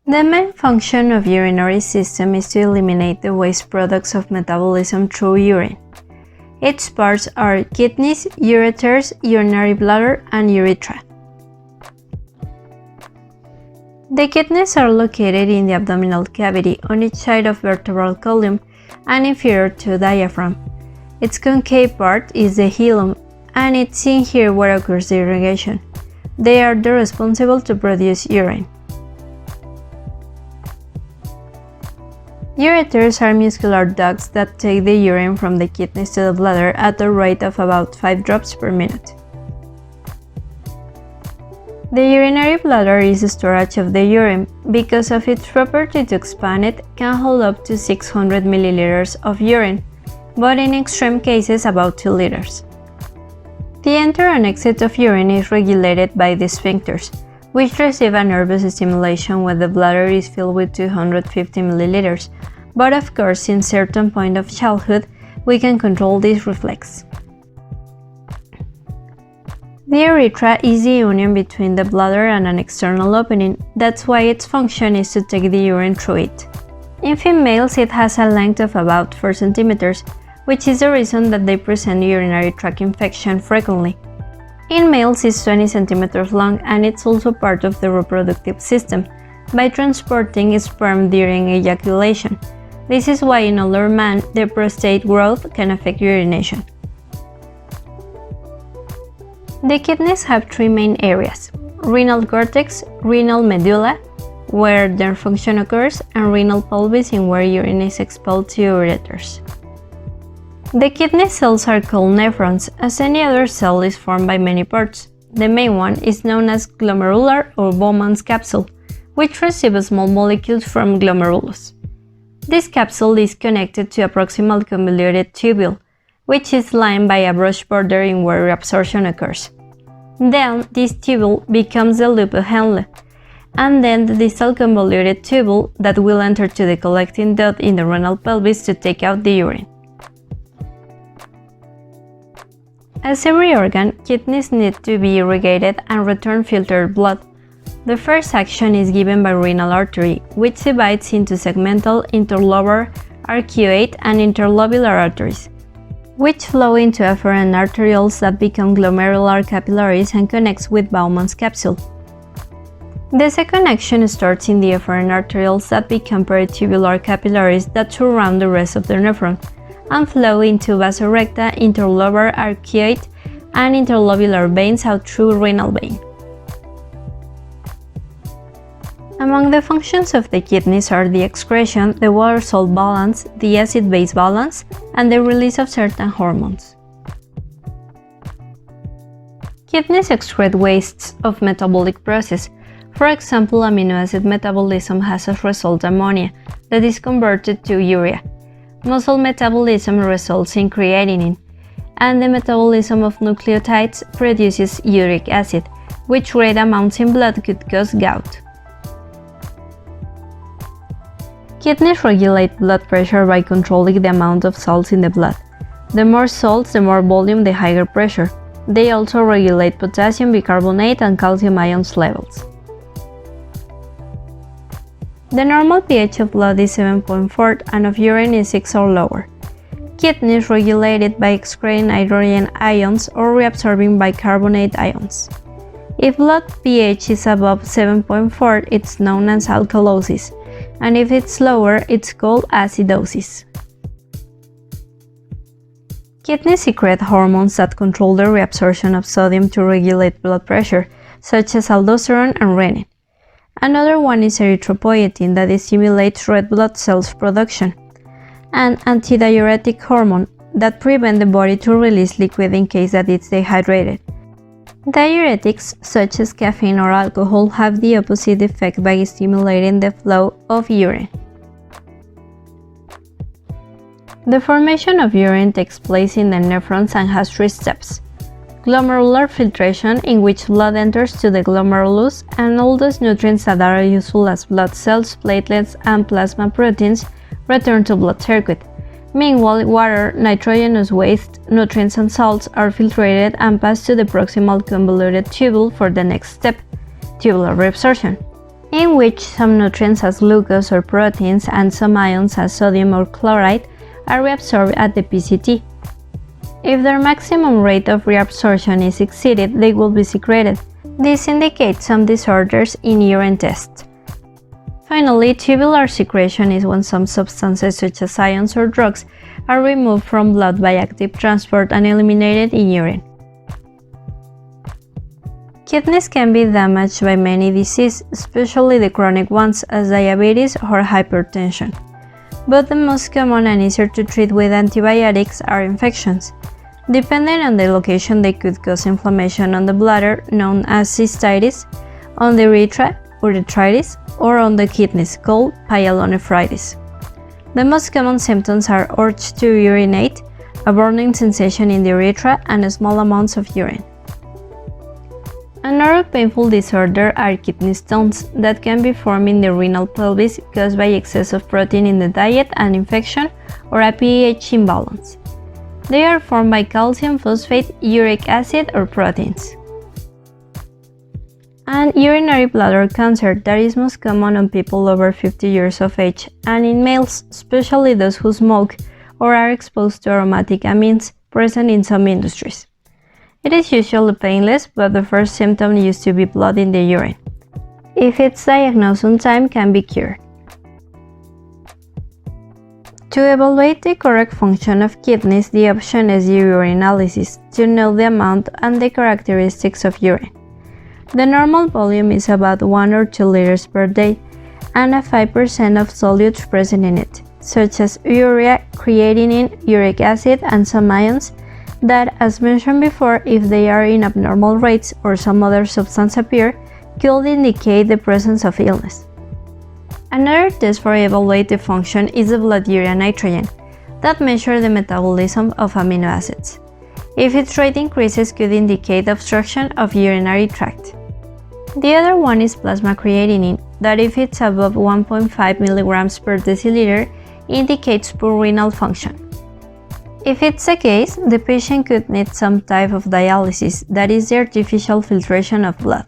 The main function of urinary system is to eliminate the waste products of metabolism through urine. Its parts are kidneys, ureters, urinary bladder, and urethra. The kidneys are located in the abdominal cavity on each side of vertebral column and inferior to diaphragm. Its concave part is the hilum, and it's in here where occurs the irrigation. They are responsible to produce urine. Ureters are muscular ducts that take the urine from the kidneys to the bladder at a rate of about 5 drops per minute. The urinary bladder is a storage of the urine. Because of its property to expand, it can hold up to 600 milliliters of urine, but in extreme cases about 2 liters. The enter and exit of urine is regulated by the sphincters, which receive a nervous stimulation when the bladder is filled with 250 milliliters, but of course, since certain point of childhood, we can control this reflex. The urethra is the union between the bladder and an external opening. That's why its function is to take the urine through it. In females, it has a length of about 4 centimeters, which is the reason that they present urinary tract infection frequently. In males, it's 20 centimeters long, and it's also part of the reproductive system, by transporting sperm during ejaculation. This is why in older men, the prostate growth can affect urination. The kidneys have 3 main areas: renal cortex, renal medulla, where nerve function occurs, and renal pelvis, in where urine is expelled to ureters. The kidney cells are called nephrons, as any other cell is formed by many parts. The main one is known as glomerular or Bowman's capsule, which receives small molecules from glomerulus. This capsule is connected to a proximal convoluted tubule, which is lined by a brush border in where reabsorption occurs. Then, this tubule becomes the loop of Henle, and then the distal convoluted tubule that will enter to the collecting duct in the renal pelvis to take out the urine. As every organ, kidneys need to be irrigated and return filtered blood. The first action is given by renal artery, which divides into segmental, interlobar, arcuate, and interlobular arteries, which flow into afferent arterioles that become glomerular capillaries and connects with Bowman's capsule. The second action starts in the afferent arterioles that become peritubular capillaries that surround the rest of the nephron, and flow into vasorecta, interlobar, arcuate, and interlobular veins out through renal vein. Among the functions of the kidneys are the excretion, the water-salt balance, the acid-base balance, and the release of certain hormones. Kidneys excrete wastes of metabolic process. For example, amino acid metabolism has as result ammonia that is converted to urea. Muscle metabolism results in creatinine, and the metabolism of nucleotides produces uric acid, which great amounts in blood could cause gout. Kidneys regulate blood pressure by controlling the amount of salts in the blood. The more salts, the more volume, the higher pressure. They also regulate potassium bicarbonate and calcium ions levels. The normal pH of blood is 7.4 and of urine is 6 or lower. Kidneys regulate it by excreting hydrogen ions or reabsorbing bicarbonate ions. If blood pH is above 7.4, it's known as alkalosis, and if it's lower, it's called acidosis. Kidneys secrete hormones that control the reabsorption of sodium to regulate blood pressure, such as aldosterone and renin. Another one is erythropoietin that stimulates red blood cells production, and antidiuretic hormone that prevent the body to release liquid in case that it's dehydrated. Diuretics, such as caffeine or alcohol, have the opposite effect by stimulating the flow of urine. The formation of urine takes place in the nephrons and has 3 steps. Glomerular filtration, in which blood enters to the glomerulus and all those nutrients that are useful as blood cells, platelets, and plasma proteins return to blood circuit. Meanwhile, water, nitrogenous waste, nutrients and salts are filtrated and pass to the proximal convoluted tubule for the next step, tubular reabsorption. in which some nutrients as glucose or proteins and some ions as sodium or chloride are reabsorbed at the PCT. If their maximum rate of reabsorption is exceeded, they will be secreted. This indicates some disorders in urine tests. Finally, tubular secretion is when some substances such as ions or drugs are removed from blood by active transport and eliminated in urine. Kidneys can be damaged by many diseases, especially the chronic ones as diabetes or hypertension. But the most common and easier to treat with antibiotics are infections. Depending on the location, they could cause inflammation on the bladder, known as cystitis, on the urethra, urethritis, or on the kidneys, called pyelonephritis. The most common symptoms are urge to urinate, a burning sensation in the urethra, and small amounts of urine. Another painful disorder are kidney stones that can be formed in the renal pelvis caused by excess of protein in the diet, an infection, or a pH imbalance. They are formed by calcium phosphate, uric acid, or proteins. And urinary bladder cancer that is most common on people over 50 years of age and in males, especially those who smoke or are exposed to aromatic amines present in some industries. It is usually painless, but the first symptom used to be blood in the urine. If it's diagnosed on time, can be cured. To evaluate the correct function of kidneys, the option is urinalysis to know the amount and the characteristics of urine. The normal volume is about 1 or 2 liters per day, and a 5% of solutes present in it, such as urea, creatinine, uric acid, and some ions that, as mentioned before, if they are in abnormal rates or some other substance appear, could indicate the presence of illness. Another test for evaluate the function is the blood urea nitrogen, that measures the metabolism of amino acids. If its rate increases, could indicate obstruction of urinary tract. The other one is plasma creatinine, that if it's above 1.5 mg per deciliter, indicates poor renal function. If it's the case, the patient could need some type of dialysis, that is the artificial filtration of blood.